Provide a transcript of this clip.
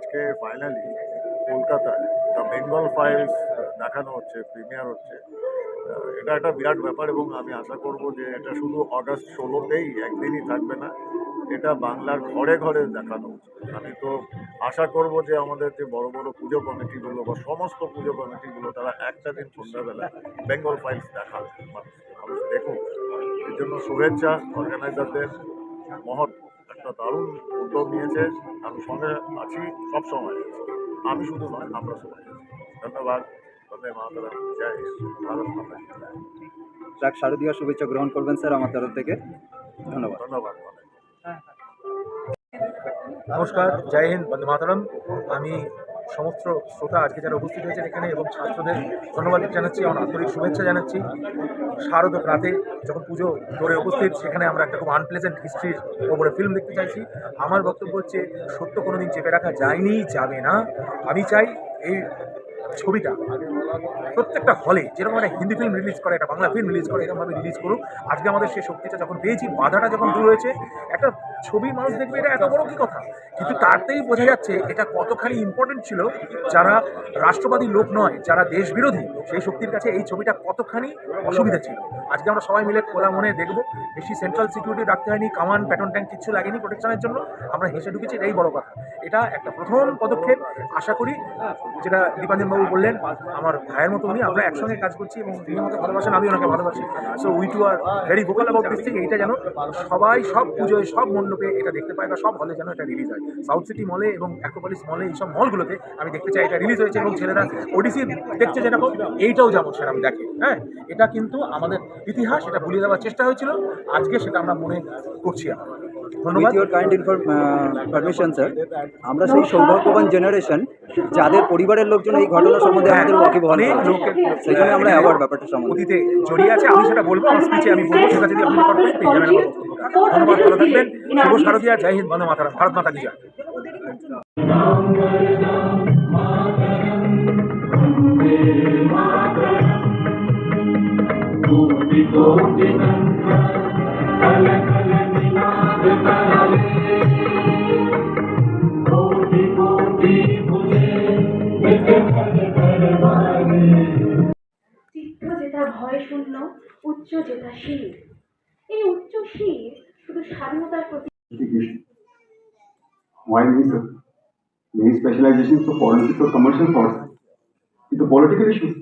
আজকে ফাইনালি কলকাতায় the Bengal files দেখানো হচ্ছে, প্রিমিয়ার হচ্ছে। এটা একটা বিরাট ব্যাপার এবং আমি আশা করব যে এটা শুধু অগাস্ট 16তেই একদিনই থাকবে না, এটা বাংলার ঘরে ঘরে দেখানো উচিত। আমি তো আশা করব যে আমাদের যে বড় বড় পুজো কমিটিগুলো বা সমস্ত পুজো কমিটিগুলো তারা একটা দিন সন্ধ্যাবেলা বেঙ্গল ফাইলস দেখাবে, মানুষ দেখুক। এর জন্য শুভেচ্ছা অর্গানাইজারদের, মহৎ একটা দারুণ উদ্যোগ নিয়েছে। আমি সঙ্গে আছি, সব সময় আমি শুধু নয়, আমরা সবাই আছি। ধন্যবাদ। বন্দে মাতরম, জয় হিন্দ, ভারত মাতা কি জয়। ট্রাক শারদীয় শুভেচ্ছা গ্রহণ করবেন স্যার আমার তরফ থেকে। ধন্যবাদ। ধন্যবাদ। নমস্কার, জয় হিন্দ, বন্দে মাতরম। আমি সমস্ত শ্রোতা আজকে যারা উপস্থিত হয়েছেন এখানে এবং ছাত্রদের ধন্যবাদ জানাচ্ছি, আমার আন্তরিক শুভেচ্ছা জানাচ্ছি। শারদ প্রাতে যখন পুজো করে উপস্থিত, সেখানে আমরা একটা খুব আনপ্লেজেন্ট হিস্ট্রির ওপরে ফিল্ম দেখতে চাইছি। আমার বক্তব্য হচ্ছে, সত্য কোনোদিন চেপে রাখা যায়নি, যাবে না। আমি চাই এই ছবিটা প্রত্যেকটা হলে যেরকম একটা হিন্দি ফিল্ম রিলিজ করে, একটা বাংলা ফিল্ম রিলিজ করে, এরকমভাবে রিলিজ করুক। আজকে আমাদের সেই শক্তিটা যখন পেয়েছি, বাধাটা যখন দূর হয়েছে, একটা ছবি মানুষ দেখবে, এটা এত বড় কী কথা। কিন্তু তাতেই বোঝা যাচ্ছে এটা কতখানি ইম্পর্টেন্ট ছিল। যারা রাষ্ট্রবাদী লোক নয়, যারা দেশ বিরোধী, সেই শক্তির কাছে এই ছবিটা কতখানি অসুবিধা ছিল। আজকে আমরা সবাই মিলে খোলা মনে দেখব। বেশি সেন্ট্রাল সিকিউরিটি রাখতে হয়নি, কামান প্যাটন ট্যাঙ্ক কিচ্ছু লাগেনি প্রোটেকশনের জন্য। আমরা হেসে ঢুকেছি, এটাই বড় কথা। এটা একটা প্রথম পদক্ষেপ। আশা করি, যেটা দীপাঞ্জনবাবু বললেন, আমার ভাইয়ের মতো উনি, আমরা একসঙ্গে কাজ করছি এবং তিনি আমাকে ভালোবাসেন, আমি ওনাকে ভালোবাসি। So we too are very vocal about this thing. এইটা যেন সবাই সব পুজোয়, সব মণ্ডপে এটা দেখতে পায়, বা সব হলে যেন এটা রিলিজ হয়। সাউথ সিটি মলে এবং অ্যাক্রোপলিস মলে, এইসব মলগুলোতে আমি দেখতে চাই এটা রিলিজ হয়েছে, এবং ছেলেরা ওডিসি দেখছে যেরকম, এইটাও যেমন সেরকম দেখে। হ্যাঁ, এটা কিন্তু আমাদের ইতিহাস, এটা ভুলিয়ে দেওয়ার চেষ্টা হয়েছিল, আজকে সেটা আমরা মনে করছি। With your kind permission sir, আমরা সেই সৌভাগ্যবান জেনারেশন যাদের পরিবারের লোকজন এই ঘটনা সম্বন্ধে আমাদের ওয়াকিবহাল করেছে, সেখানে আমরা অ্যাওয়ার্ড ব্যাপারটা সম্বন্ধে অতীতে জড়িয়ে আছে। আমি সেটা বলবো, আমার স্পিচে আমি বলবো, সেটা যদি আপনি রেকর্ড করেন পেয়ে যাবেন আমার বক্তব্য। ধন্যবাদ, ভালো থাকবেন। শুভ শারদীয়া, জয় হিন্দ, বন্দে মাতরম, ভারত মাতা কি জয়। চিত্ত যেথা ভয় শূন্য, উচ্চ যেথা শির। এই উচ্চ শির শুধু স্বাধীনতার প্রতি। While his main specialization is for forensic or commercial frauds, it's a political issue.